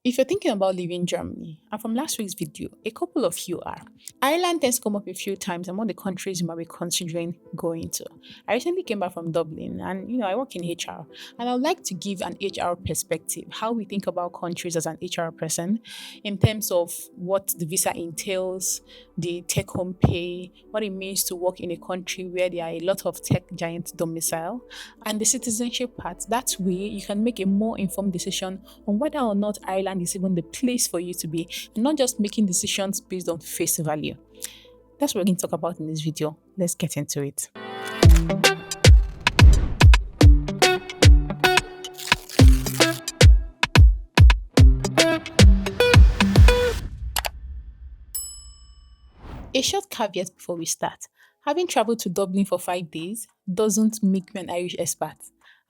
If you're thinking about leaving Germany, and from last week's video, a couple of you are. Ireland tends to come up a few times among the countries you might be considering going to. I recently came back from Dublin and I work in HR and I would like to give an HR perspective, how we think about countries as an HR person in terms of what the visa entails, the take home pay, what it means to work in a country where there are a lot of tech giant domicile, and the citizenship part. That way, you can make a more informed decision on whether or not Ireland is even the place for you to be, and not just making decisions based on face value. That's what we're going to talk about in this video. Let's get into it. A short caveat before we start. Having traveled to Dublin for 5 days doesn't make me an Irish expert.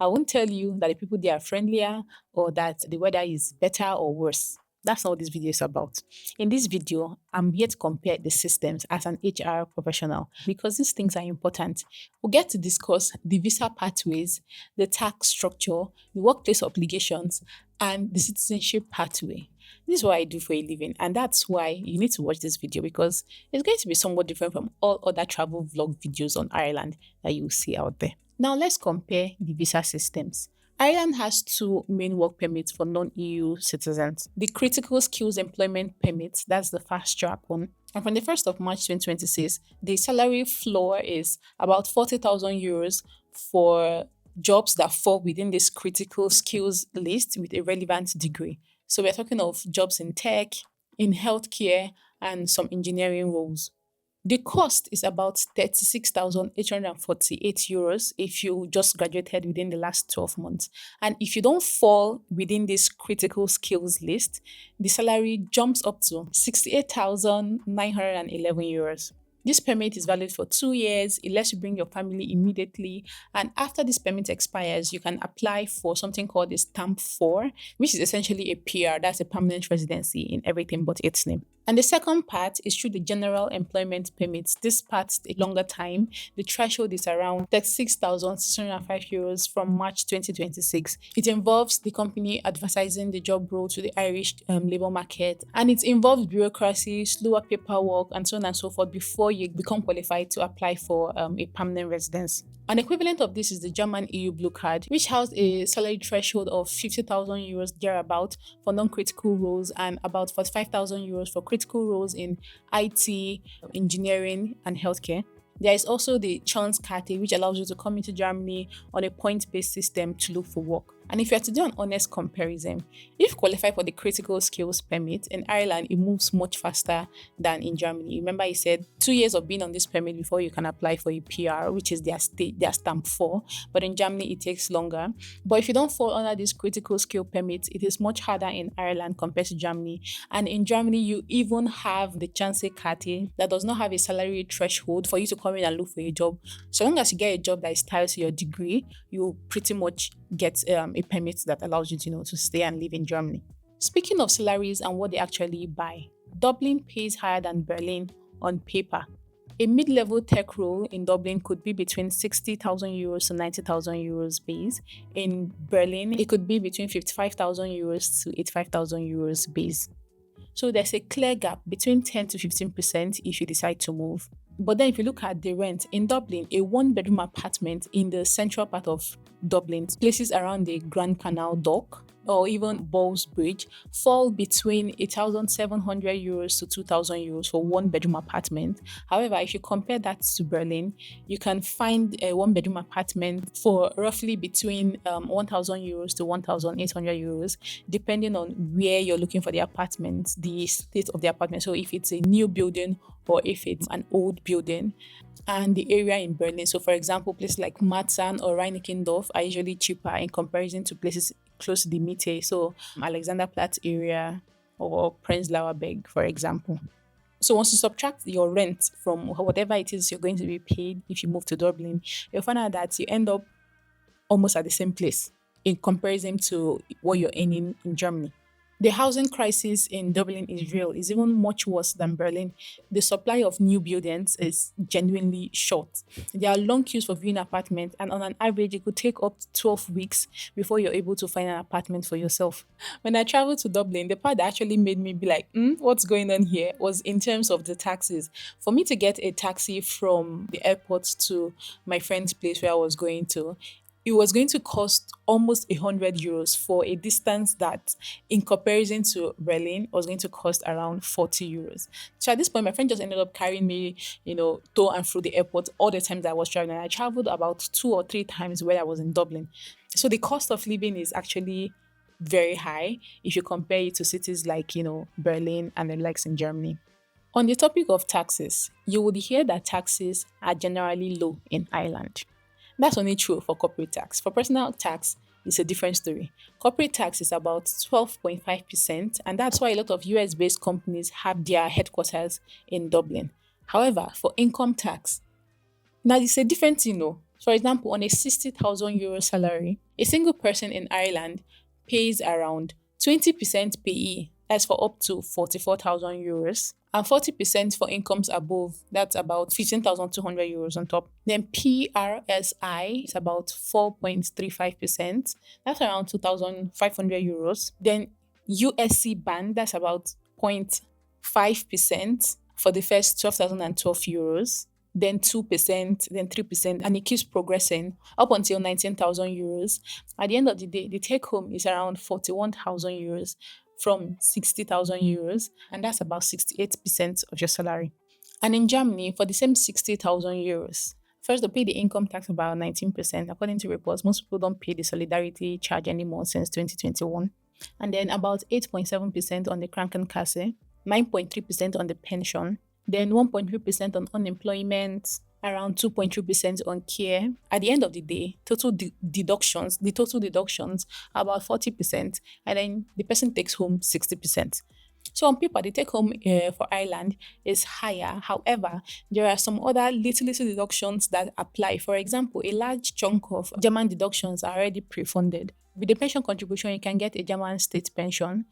I won't tell you that the people there are friendlier or that the weather is better or worse. That's not what this video is about. In this video, I'm here to compare the systems as an HR professional because these things are important. We'll get to discuss the visa pathways, the tax structure, the workplace obligations, and the citizenship pathway. This is what I do for a living, and that's why you need to watch this video because it's going to be somewhat different from all other travel vlog videos on Ireland that you will see out there. Now, let's compare the visa systems. Ireland has two main work permits for non-EU citizens. The Critical Skills Employment Permit, that's the fast track one. And from the 1st of March 2026, the salary floor is about 40,000 euros for jobs that fall within this critical skills list with a relevant degree. So we're talking of jobs in tech, in healthcare, and some engineering roles. The cost is about 36,848 euros if you just graduated within the last 12 months. And if you don't fall within this critical skills list, the salary jumps up to 68,911 euros. This permit is valid for 2 years. It lets you bring your family immediately. And after this permit expires, you can apply for something called a stamp 4, which is essentially a PR. That's a permanent residency in everything but its name. And the second part is through the general employment permits. This part a longer time. The threshold is around 36,605 euros from March 2026. It involves the company advertising the job role to the Irish labour market, and it involves bureaucracy, slower paperwork, and so on and so forth before you become qualified to apply for a permanent residence. An equivalent of this is the German EU Blue Card, which has a salary threshold of 50,000 euros thereabout for non-critical roles and about 45,000 euros for critical roles in IT, engineering, and healthcare. There is also the Chance-Karte, which allows you to come into Germany on a point-based system to look for work. And if you are to do an honest comparison, if you qualify for the critical skills permit in Ireland, it moves much faster than in Germany. Remember, I said 2 years of being on this permit before you can apply for a PR, which is their stamp 4. But in Germany, it takes longer. But if you don't fall under this critical skill permit, it is much harder in Ireland compared to Germany. And in Germany, you even have the Chance-Karte that does not have a salary threshold for you to come in and look for a job. So long as you get a job that is tied to your degree, you pretty much get a permit that allows you to stay and live in Germany. Speaking of salaries and what they actually buy, Dublin pays higher than Berlin on paper. A mid-level tech role in Dublin could be between 60,000 euros to 90,000 euros base. In Berlin, it could be between 55,000 euros to 85,000 euros base. So there's a clear gap between 10 to 15% if you decide to move. But then if you look at the rent in Dublin, a one-bedroom apartment in the central part of Dublin, places around the Grand Canal dock or even Balls Bridge, fall between 1,700 euros to 2,000 euros for one-bedroom apartment. However, if you compare that to Berlin, you can find a one-bedroom apartment for roughly between 1,000 euros to 1,800 euros, depending on where you're looking for the apartment, the state of the apartment. So if it's a new building or if it's an old building, and the area in Berlin. So, for example, places like Marzahn or Reinickendorf are usually cheaper in comparison to places close to the Mitte, so Alexanderplatz area or Prenzlauer Berg, for example. So once you subtract your rent from whatever it is you're going to be paid if you move to Dublin, you'll find out that you end up almost at the same place in comparison to what you're earning in Germany. The housing crisis in Dublin is real. It's even much worse than Berlin. The supply of new buildings is genuinely short. There are long queues for viewing apartments, and on an average, it could take up to 12 weeks before you're able to find an apartment for yourself. When I traveled to Dublin, the part that actually made me be like, what's going on here was in terms of the taxes. For me to get a taxi from the airport to my friend's place where I was going to, it was going to cost almost 100 euros for a distance that, in comparison to Berlin, was going to cost around 40 euros. So at this point, my friend just ended up carrying me, to and through the airport all the times I was traveling. I traveled about 2 or 3 times when I was in Dublin. So the cost of living is actually very high if you compare it to cities like, Berlin and the likes in Germany. On the topic of taxes, you would hear that taxes are generally low in Ireland. That's only true for corporate tax. For personal tax, it's a different story. Corporate tax is about 12.5%, and that's why a lot of US based companies have their headquarters in Dublin. However, for income tax, now it's a different thing, no. For example, on a 60,000 euro salary, a single person in Ireland pays around 20% PE, that's for up to 44,000 euros, and 40% for incomes above, that's about 15,200 euros on top. Then PRSI is about 4.35%, that's around 2,500 euros. Then USC band, that's about 0.5% for the first 12,012 euros, then 2%, then 3%, and it keeps progressing up until 19,000 euros. At the end of the day, the take home is around 41,000 euros from 60,000 euros, and that's about 68% of your salary. And in Germany, for the same 60,000 euros, first they pay the income tax about 19%. According to reports, most people don't pay the solidarity charge anymore since 2021. And then about 8.7% on the Krankenkasse, 9.3% on the pension, then 1.3% on unemployment, around 2.3% on care. At the end of the day, the total deductions are about 40%, and then the person takes home 60%. So on paper, the take home for Ireland is higher. However, there are some other little deductions that apply. For example, a large chunk of German deductions are already pre-funded. With the pension contribution, you can get a German state pension.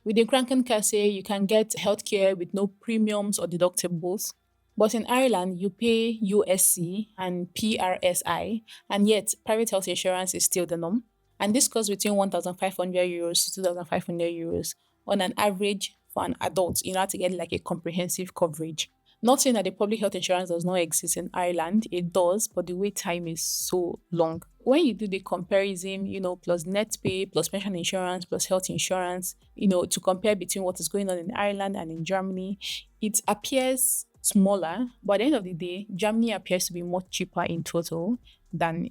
With the Krankenkasse, you can get healthcare with no premiums or deductibles. But in Ireland, you pay USC and PRSI, and yet private health insurance is still the norm. And this costs between 1,500 euros to 2,500 euros on an average for an adult in order to get like a comprehensive coverage. Not saying that the public health insurance does not exist in Ireland, it does, but the wait time is so long. When you do the comparison, plus net pay, plus pension insurance, plus health insurance, to compare between what is going on in Ireland and in Germany, it appears smaller, but at the end of the day, Germany appears to be much cheaper in total than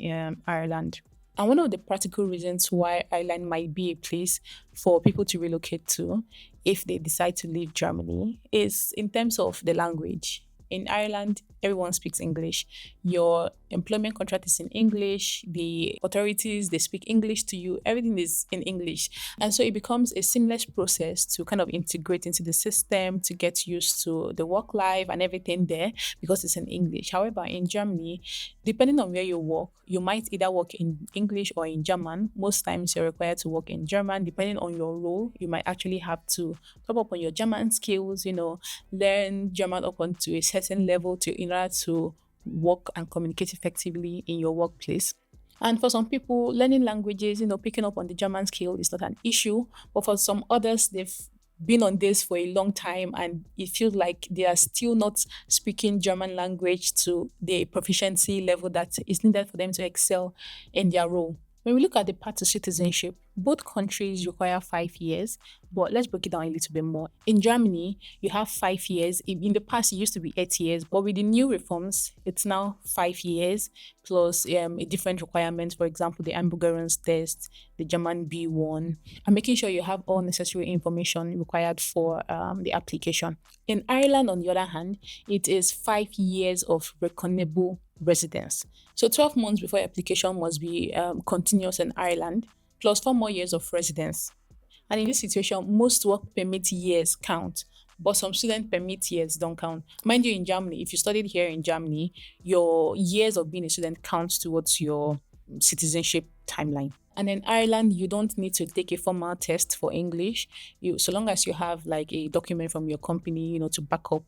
Ireland. And one of the practical reasons why Ireland might be a place for people to relocate to if they decide to leave Germany is in terms of the language. In Ireland, everyone speaks English. Your employment contract is in English. The authorities, they speak English to you. Everything is in English. And so it becomes a seamless process to kind of integrate into the system, to get used to the work life and everything there because it's in English. However, in Germany, depending on where you work, you might either work in English or in German. Most times you're required to work in German. Depending on your role, you might actually have to top up on your German skills, learn German up onto a certain level in order to work and communicate effectively in your workplace. And for some people, learning languages, picking up on the German skill is not an issue. But for some others, they've been on this for a long time and it feels like they are still not speaking German language to the proficiency level that is needed for them to excel in their role. When we look at the path to citizenship, both countries require 5 years, but let's break it down a little bit more. In Germany, you have 5 years. In the past, it used to be 8 years, but with the new reforms, it's now 5 years plus a different requirement. For example, the Hamburgerens test, the German B1, and making sure you have all necessary information required for the application. In Ireland, on the other hand, it is 5 years of reckonable residence. So 12 months before application must be continuous in Ireland, plus 4 more years of residence. And in this situation, most work permit years count, but some student permit years don't count. Mind you, in Germany, if you studied here in Germany, your years of being a student counts towards your citizenship timeline. And in Ireland, you don't need to take a formal test for English. So long as you have like a document from your company, to back up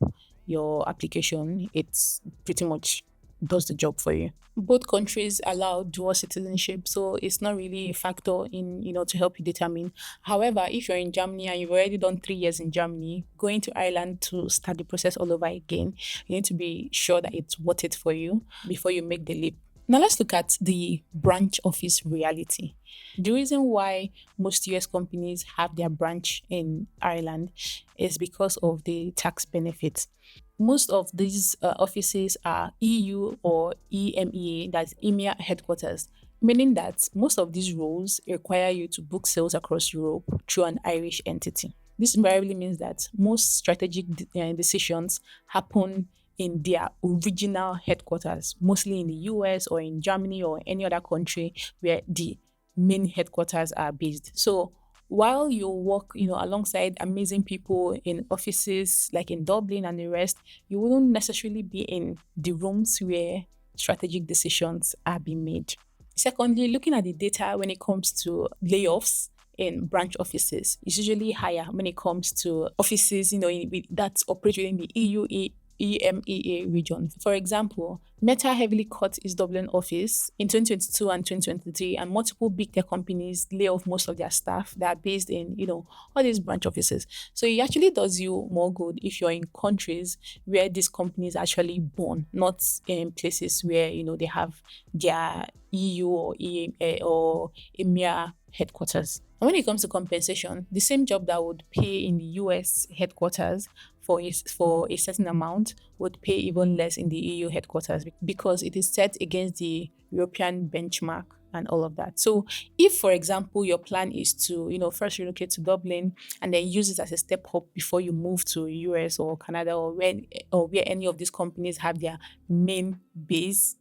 your application, it's pretty much does the job for you. Both countries allow dual citizenship, so it's not really a factor in, to help you determine. However, if you're in Germany and you've already done 3 years in Germany, going to Ireland to start the process all over again, you need to be sure that it's worth it for you before you make the leap. Now let's look at the branch office reality. The reason why most US companies have their branch in Ireland is because of the tax benefits. Most of these offices are EU or EMEA, that's EMEA headquarters, meaning that most of these roles require you to book sales across Europe through an Irish entity. This invariably means that most strategic decisions happen in their original headquarters, mostly in the US or in Germany or any other country where the main headquarters are based. So while you work, alongside amazing people in offices like in Dublin and the rest, you wouldn't necessarily be in the rooms where strategic decisions are being made. Secondly, looking at the data when it comes to layoffs in branch offices is usually higher when it comes to offices, that operate within the EMEA region. For example, Meta heavily cut its Dublin office in 2022 and 2023, and multiple big tech companies lay off most of their staff that are based in, all these branch offices. So it actually does you more good if you're in countries where these companies are actually born, not in places where, they have their EU or EMEA headquarters. And when it comes to compensation, the same job that would pay in the US headquarters for a certain amount would pay even less in the EU headquarters because it is set against the European benchmark and all of that. So if, for example, your plan is to, first relocate to Dublin and then use it as a step up before you move to US or Canada or where any of these companies have their main base,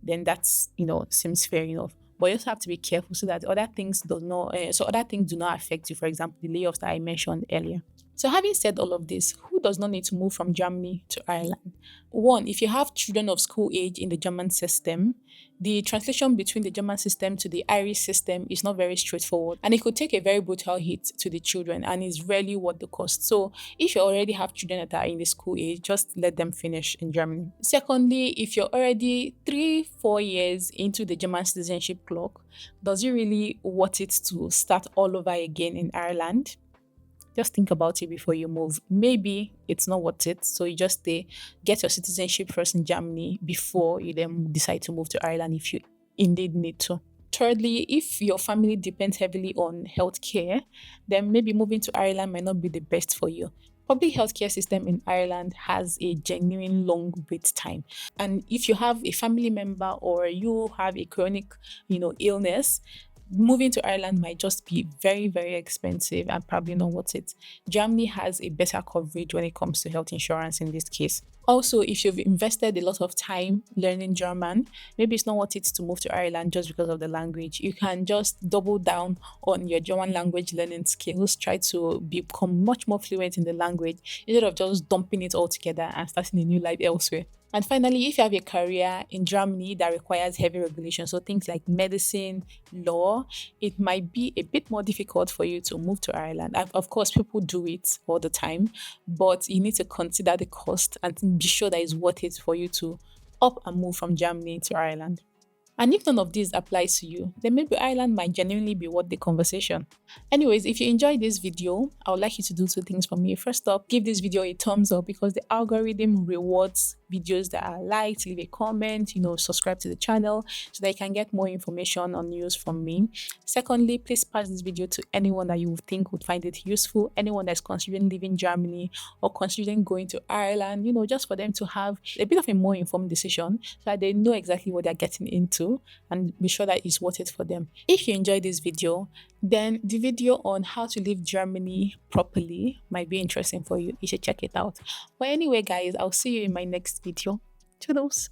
then that's, seems fair enough. But you also have to be careful so that other things do not affect you. For example, the layoffs that I mentioned earlier. So having said all of this, who does not need to move from Germany to Ireland? One, if you have children of school age in the German system, the translation between the German system to the Irish system is not very straightforward, and it could take a very brutal hit to the children and is rarely worth the cost. So if you already have children that are in the school age, just let them finish in Germany. Secondly, if you're already 3-4 years into the German citizenship clock, does it really worth it to start all over again in Ireland? Just think about it before you move. Maybe it's not worth it. So you just get your citizenship first in Germany before you then decide to move to Ireland if you indeed need to. Thirdly, if your family depends heavily on healthcare, then maybe moving to Ireland might not be the best for you. Public healthcare system in Ireland has a genuine long wait time. And if you have a family member or you have a chronic, illness, moving to Ireland might just be very, very expensive and probably not worth it. Germany has a better coverage when it comes to health insurance in this case. Also, if you've invested a lot of time learning German, maybe it's not worth it to move to Ireland just because of the language. You can just double down on your German language learning skills, try to become much more fluent in the language instead of just dumping it all together and starting a new life elsewhere. And finally, if you have a career in Germany that requires heavy regulation, so things like medicine, law, it might be a bit more difficult for you to move to Ireland. Of course, people do it all the time, but you need to consider the cost and be sure that it's worth it for you to up and move from Germany to Ireland. And if none of these applies to you, then maybe Ireland might genuinely be worth the conversation. Anyways, if you enjoyed this video, I would like you to do 2 things for me. First up, give this video a thumbs up because the algorithm rewards videos that are liked. Leave a comment, subscribe to the channel so that you can get more information on news from me. Secondly, please pass this video to anyone that you think would find it useful, anyone that's considering leaving Germany or considering going to Ireland, just for them to have a bit of a more informed decision so that they know exactly what they're getting into and be sure that it's worth it for them. If you enjoyed this video, then the video on how to leave Germany properly might be interesting for you. You should check it out. But anyway, guys, I'll see you in my next video. Toodles.